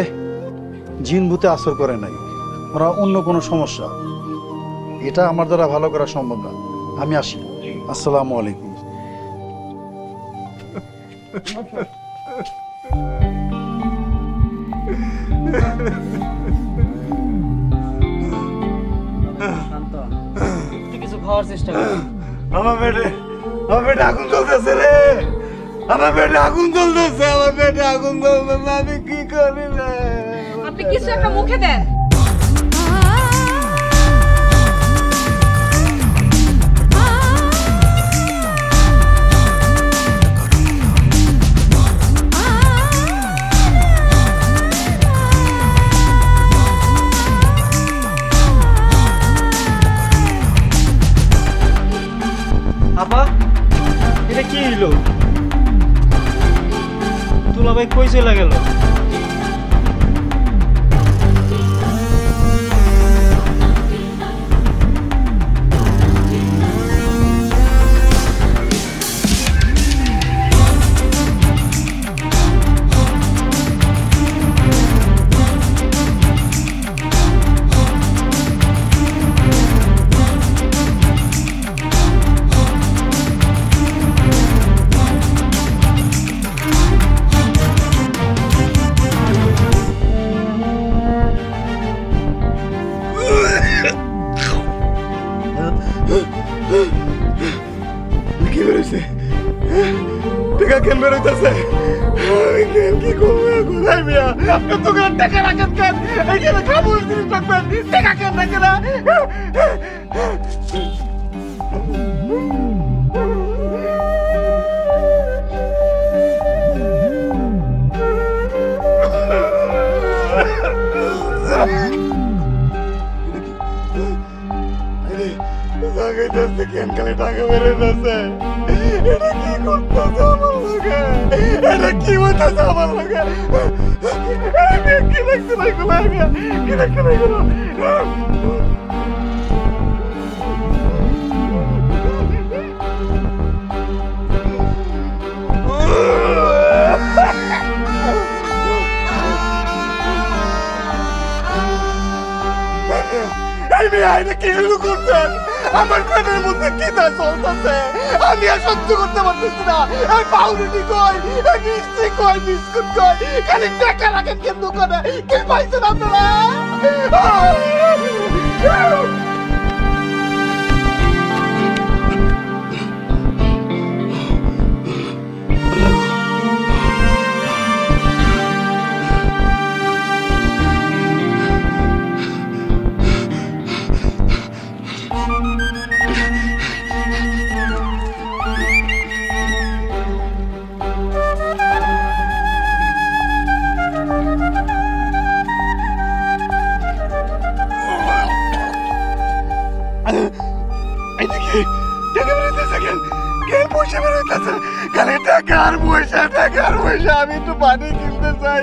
জিন ভূতে আসর করে নাই, ওরা অন্য কোনো সমস্যা। এটা আমার দ্বারা ভালো করা সম্ভব না। আমি আসি। আসসালামু আলাইকুম। একটু কিছু খাওয়ার চেষ্টা করুন। আমার পেটে আগুন জ্বলতেছে রে, আমার পেটে আগুন জ্বলতেছে, আমার পেটে আগুন জ্বলতেছে, আমি কি করি রে? আপনি কিছু একটা মুখে দেন। আপা, এটা কি হইলো? দুলাভাই কই চলে গেল? কি বেরোইছে? টাকা কেন বেরোইতেছে? কি করবো এখন? মিয়া, আপনার দোকান টাকা রাখেন কেন? এইখানে খাবো জিনিস রাখবেন, টাকা কেন রাখেন না? কেন খালি টাকা বেরোইতেছে? এটা কি করতেছে আমার লোকে? এটা কি হইতেছে আমার লোকে? কি দেখতে লাগলো? কি দেখতে লাগলো? কি শুরু করছেন? আমার পেটের মধ্যে কি তা চলতেছে? আমি আর সহ্য করতে পারতেছি না। এই পাউরুটি কই, এই মিষ্টি কই, বিস্কুট কই, খালি টাকা রাখেন কেন দোকানে? কি পাইছেন আপনারা? পয়সা বেরোতেছে, খালি টাকা আর পয়সা, টাকা আর পয়সা। আমি একটু পানি কিনতে চাই,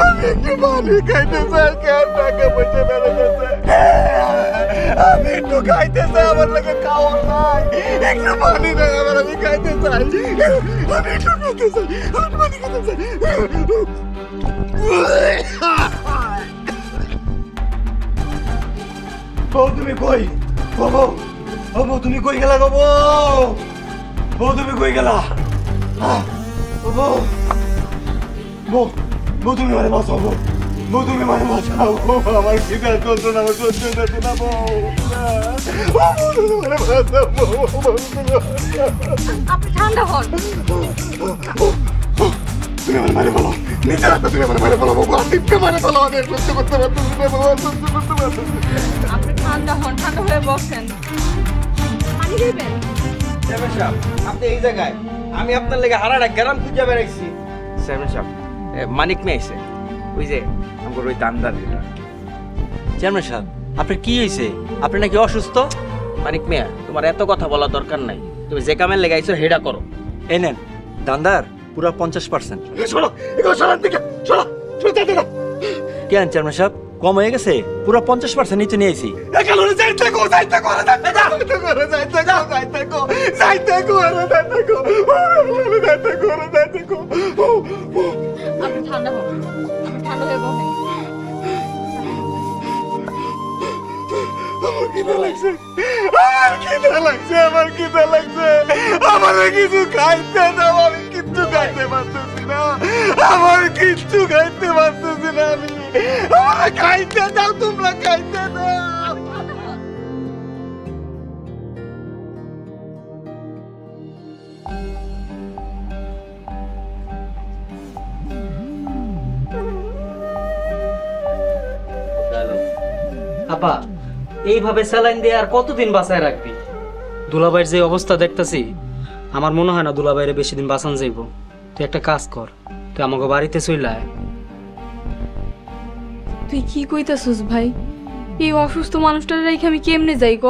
আমি একটু পানি খাইতে চাই, কেন টাকা পয়সা বেরোতেছে? আমি একটু খাইতে চাই, আমার লাগে খাওয়া নাই, একটু পানি নাই আমার, আমি খাইতে চাই, আমি একটু খাইতে চাই, আমি পানি খেতে চাই। বউ তুমি কই? বউ, ও বউ তুমি কই গেলা গো? বউ, বউ তুমি কই গেলা? ও বউ, বউ, বউ তুমি মানে বাঁচাও, বউ, বউ তুমি মানে বাঁচাও, আমার খিদা চলছে না, আমার সহ্য হচ্ছে না, বউ, বউ তুমি মানে বাঁচাও, বউ, বউ তুমি বাঁচাও। আপনি ঠান্ডা হন। তুমি আমার মারে বলো, নিচে রাখো, তুমি আমার মারে বলো, বউ আতিফকে মারে বলো, আমি সহ্য করতে পারতেছি না, বউ সহ্য করতে পারতেছি না। আপনি ঠান্ডা হন, ঠান্ডা হয়ে বসেন। পানি দিবেন? চেয়ারম্যান সাহেব, আপনি এই জায়গায়, আমি আপনার লেগে হারাটা গ্রাম খুঁজে বেড়াইছি। চেয়ারম্যান সাহেব, মানিক মেয়ে আইছে, ওই যে আমার ওই দান্দার এটা। চেয়ারম্যান সাহেব, আপনার কি হয়েছে? আপনি নাকি অসুস্থ? মানিক মেয়া, তোমার এত কথা বলার দরকার নাই, তুমি যে কামের লেগে আইছো হেডা করো। এই নেন দান্দার পুরা 50%। শোনো, এগুলো সরান দিকে, শোনো, শোনো, যাইতে দাও। কেন চেয়ারম্যান সাহেব, কম হয়ে গেছে? পুরা 50% নিচে নিয়ে আইছি। একালোরে যাইতে গো, যাইতে গো, যাইতে গো, যাইতে গো, যাইতে গো, যাইতে গো, যাইতে গো, যাইতে গো, যাইতে গো, যাইতে গো। আপনি ঠান্ডা হন, আপনি ঠান্ডা হয়ে বসেন। আমার খিদা লাগছে, আমার খিদা লাগছে, আমার খিদা লাগছে, আমার কিছু খাইতে দাও, আমি কিচ্ছু খাইতে পারতেছি না, আমার কিচ্ছু খাইতে পারতেছি না, আমি আমার খাইতে দাও, তোমরা খাইতে দাও। আপা, এইভাবে স্যালাইন দিয়ে আর কতদিন বাঁচায় রাখবি? দুলাভাইয়ের যে অবস্থা দেখতেছি, আমার মনে হয় না দুলাভাইয়ের বেশি দিন বাঁচান যাইব। তুই একটা কাজ কর, তুই আমাকে বাড়িতে চলে আয়। তুই কি কইতাছিস ভাই? এই অসুস্থ মানুষটার রেখে আমি কেমনে যাই ক?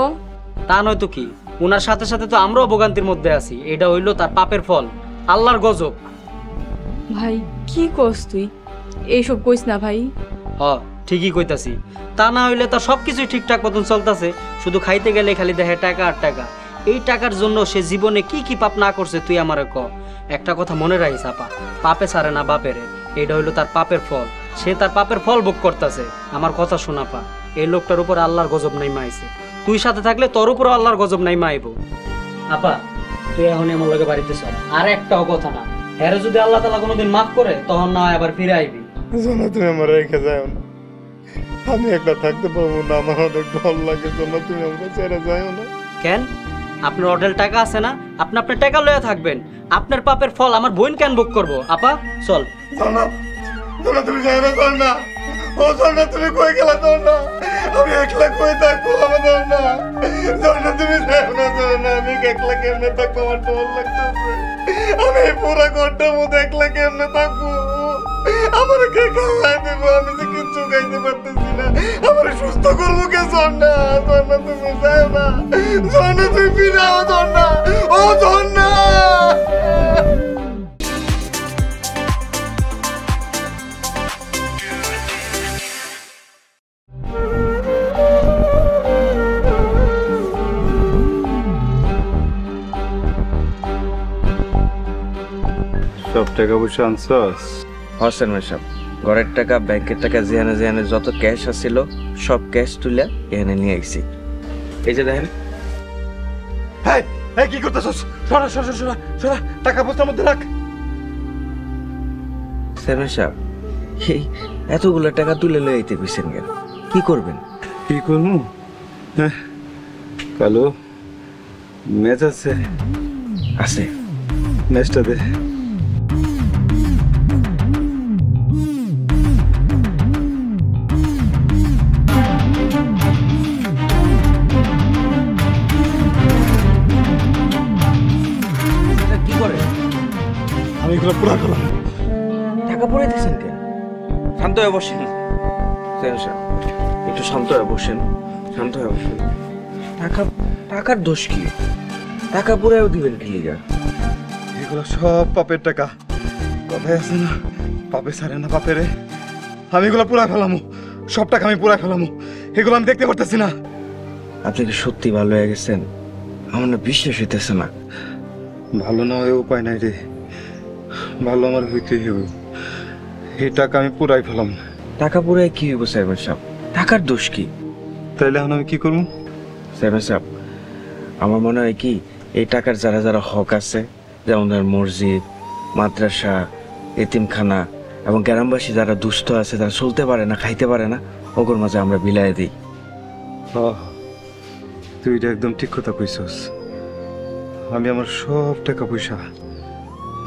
তা নয় তো কি, ওনার সাথে সাথে তো আমরাও ভোগান্তির মধ্যে আছি। এটা হইলো তার পাপের ফল, আল্লাহর গজব। ভাই কি কস তুই? এইসব কইস না ভাই। হ, ঠিকই কইতাছি। তা না হইলে তার সবকিছুই ঠিকঠাক মতন চলতেছে, শুধু খাইতে গেলে খালি দেখে টাকা আর টাকা। এই টাকার জন্য সে জীবনে কি কি পাপ না করছে তুই আমারে ক। একটা কথা মনে রাখিস আপা, পাপে ছাড়ে না বাপেরে। এটা হইলো তার পাপের ফল, সে তার পাপের ফল ভোগ করতেছে। আমার কথা শোনা পা, এই লোকটার উপর আল্লাহর গজব নাই মাইছে। তুই সাথে থাকলে তোর উপর আল্লাহর গজব নাই মাইব। আপা, তুই এখনই আমার লগে বাড়িতে চল। আর একটাও কথা না, হ্যাঁ যদি আল্লাহ তাআলা কোনোদিন মাফ করে, তখন না হয় আবার ফিরে আইবি। শোনো, তুমি আমার রেখে যাও না, আমি একলা থাকতে পারবো না, আমার অনেক ডর লাগে। শোনো, তুমি আমাকে ছেড়ে যাও না। কেন? আপনার অডেল টাকা আছে না, আপনি আপনার টাকা লয়ে থাকবেন। আপনার পাপের ফল আমার বোন কেন ভোগ করবো? আপা চল। শোনো, শোনো, তুমি যাও না, শোন না, ও শোন না, তুমি কই গেলা? শোন না, আমি একলা কই থাকবো? আমার শোন না, শোন না, তুমি যাও না, শোন না, আমি একলা কেমনে থাকবো? আমার ডর লাগতেছে, আমি পুরো ঘরটার মধ্যে একলা কেমনে থাকবো? আমার কে খাওয়াই দেবো? আমি যে কিচ্ছু খাইতে পারতেছি না, আমার সুস্থ করবো কে? শোন না, শোন না, তুমি যাও না, শোন না, তুমি ফিরাও, শোন না, ও শোন না। সব টাকা পয়সা আনছস? হোসেন মেশাব, ঘরের টাকা, ব্যাংকের টাকা, যেখানে যেখানে যত ক্যাশ আছিল সব ক্যাশ তুলে এখানে নিয়ে আইছি। এই যে দেখেন। হ্যাঁ, হ্যাঁ, কি করতেছস? সরা, সরা, সরা, সরা, টাকা বস্তার মধ্যে রাখ। চেয়ারম্যান সাহেব, এই এতগুলো টাকা তুলে লয়ে আইতে কইছেন কেন? কি করবেন? কি করবো? হ্যাঁ, কালো ম্যাচ আছে। আছে, ম্যাচটা দে। কি করে? আমি এগুলো পুরা করলাম। টাকা পড়ে দিয়েছেন কেন? শান্ত হয়ে বসেন চেয়ারম্যান সাহেব, একটু শান্ত হয়ে বসেন, শান্ত হয়ে বসেন। টাকার দোষ কি? টাকা পড়েও দিবেন কি লিগা? এগুলো সব পাপের টাকা। কথায় আছে না, পাপে ছাড়ে না পাপেরে। আমি এগুলো পুরাই ফেলামো, সব টাকা আমি পুরাই ফেলামো। এগুলো আমি দেখতে পারতেছি না। আপনি কি সত্যি ভালো হয়ে গেছেন? আমার না বিশ্বাস হইতেছে না। ভালো না হয়ে উপায় নাই রে, ভালো আমার হইতেই হবে। এই টাকা আমি পুরাই ফেলাম। টাকা পুরাই কি হইব চেয়ারম্যান সাহেব? টাকার দোষ কি? তাইলে এখন আমি কি করবো? চেয়ারম্যান সাহেব, আমার মনে হয় কি এই টাকার যারা যারা হক আছে, যেমন ধর মসজিদ, মাদ্রাসা, এতিমখানা এবং গ্রামবাসী যারা দুস্থ আছে, যারা চলতে পারে না, খাইতে পারে না, ওগুলোর মাঝে আমরা বিলাই দিই। তুই এটা একদম ঠিক কথা কইছস। আমি আমার সব টাকা পয়সা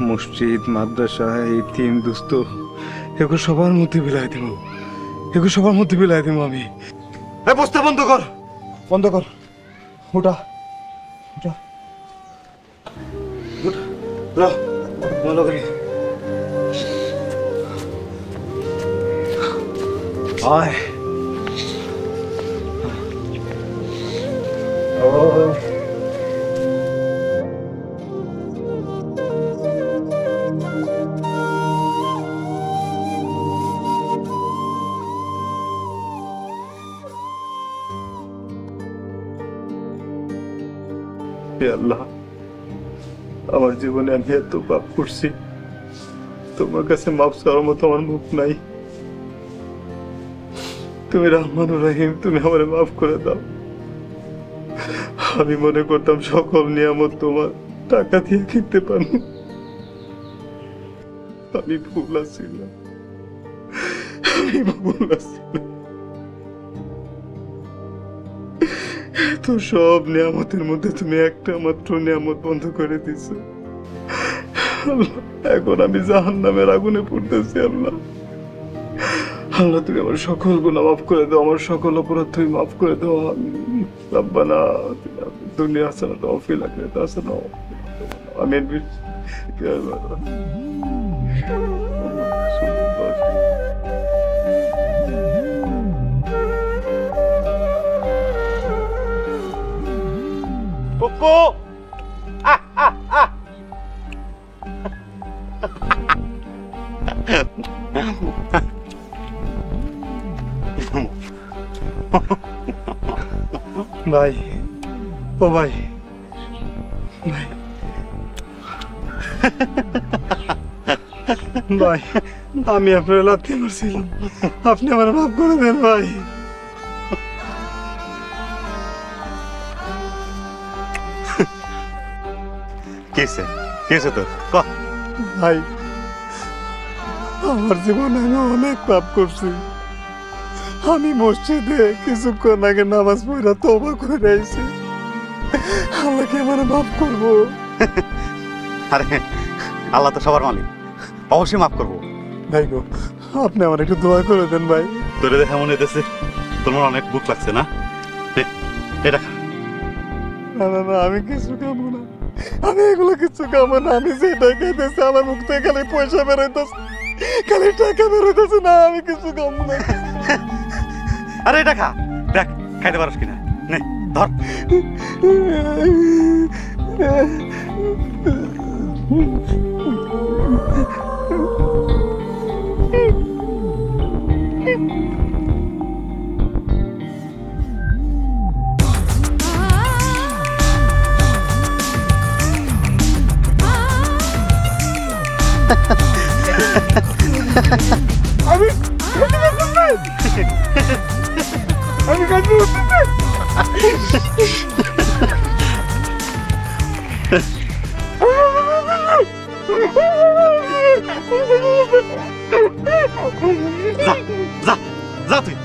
মসজিদ, মাদ্রাসা, এতিম, দুস্থ এগুলো সবার মধ্যে বিলাই দেব, এগুলো সবার মধ্যে বিলাই দেব আমি। এই বস্তা বন্ধ কর, বন্ধ কর। ওটা ওটা বন্ধ করি। আয় আল্লাহ, আমার জীবনে আমি এত পাপ করছি, তোমার কাছে মাফ চাওয়ার মতো আমার মুখ নাই। তুমি রহমানুর রহিম, তুমি আমার মাফ করে দাও। আমি মনে করতাম সকল নিয়ামত তোমার টাকা দিয়ে কিনতে পারবো। আমি ভুল ছিলাম, আমি ভুল ছিলাম। তো সব নিয়ামতের মধ্যে তুমি একটা মাত্র নিয়ামত বন্ধ করে দিছো। এখন আমি জাহান্নামের আগুনে পড়তেছি। আল্লাহ, আল্লাহ তুমি আমার সকল গুনাহ মাফ করে দাও, আমার সকল অপরাধ তুমি মাফ করে দাও। রব্বানা দুনিয়া হাসানাতাও ওয়া ফিল আখিরাতি হাসানাতাও। আমিন। কুকু ভাই, ও ভাই, ভাই আমি আপনার লাথি মারছিলাম, আপনি আমার মাফ করে দেন ভাই। কেসে তোর ভাই, আমার জীবনে আমি অনেক পাপ করছি। আমি মসজিদে কিছুক্ষণ আগে নামাজ পড়া তওবা করে আইছি। আল্লাহকে আমার মাফ করবো। আরে আল্লাহ তো সবার মালিক, অবশ্যই মাফ করবো। ভাই গো, আপনি আমার একটু দোয়া করে দেন ভাই। তোরে দেখা মনে হইতেছে তোমার অনেক বুক লাগছে না? এটা না না না, আমি কিছু খাবো না, আমি এগুলো কিছু খাবো না। আমি যেটা খাইতেছি আমার মুখ থেকে খালি পয়সা বেরোইতেছে, খালি টাকা বেরোইতেছে। না, আমি কিছু খাবো না। আরে এটা খা, দেখ খাইতে পারস কিনা। নে ধর। আমি কাজে যা যা তুই।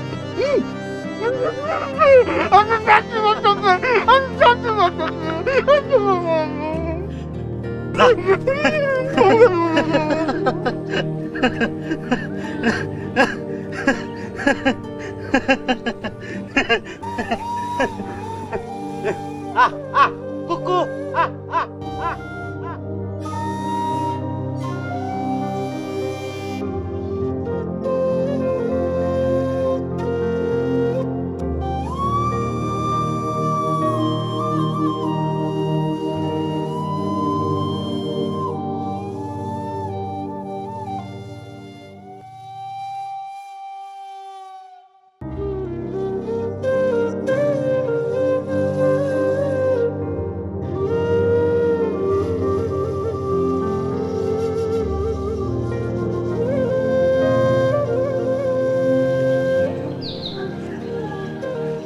আমি চাকরি করতেছি, আমি চাকরি করতেছি। কুকু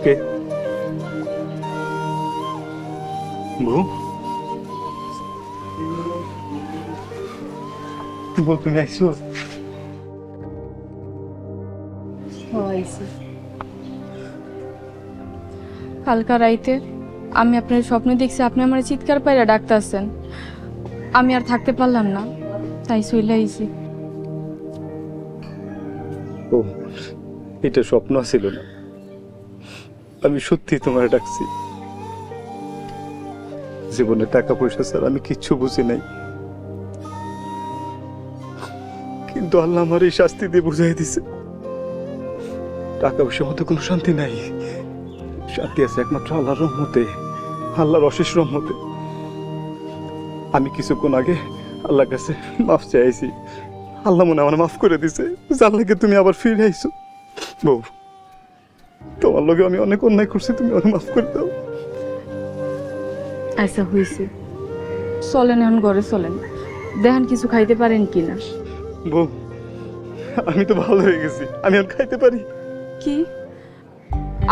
কে বউ? বউ তুমি আইছো? কালকা রাইতে আমি আপনার স্বপ্নে দেখছি আপনি আমার চিৎকার পাইরা ডাকতেছেন। আমি আর থাকতে পারলাম না, তাই চলে আইছি। ও এটা স্বপ্ন ছিল না, আমি সত্যি তোমার ডাকছি। জীবনে টাকা পয়সা ছাড়া আমি কিচ্ছু বুঝি নাই, কিন্তু আল্লাহ আমার এই শাস্তি দিয়ে বুঝাই দিছে টাকা পয়সার মধ্যে কোনো শান্তি নাই। শান্তি আছে একমাত্র আল্লাহর রহমতে, আল্লাহর অশেষ রহমতে। আমি কিছুক্ষণ আগে আল্লাহর কাছে মাফ চাইছি, আল্লাহ মনে আমার মাফ করে দিছে। জানলে তুমি আবার ফিরে আইছো। বউ তোমার লগে আমি অনেক অন্যায় করছি, তুমি অনেক মাফ করে দাও। আচ্ছা হয়েছে, চলেন এখন ঘরে চলেন, দেখেন কিছু খাইতে পারেন কিনা। বউ আমি তো ভালো হয়ে গেছি, আমি আর খাইতে পারি। কি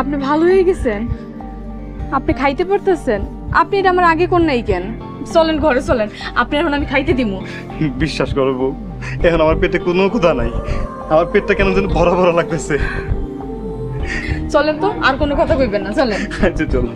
আপনি ভালো হয়ে গেছেন? আপনি খাইতে পারতেছেন? আপনি এটা আমার আগে কোন নাই কেন? চলেন ঘরে চলেন, আপনি এখন আমি খাইতে দিব। বিশ্বাস করো বউ, এখন আমার পেটে কোনো ক্ষুধা নাই, আমার পেটটা কেন যেন ভরা ভরা লাগতেছে। চলেন তো, আর কোনো কথা কইবেন না, চলেন। আচ্ছা চলো।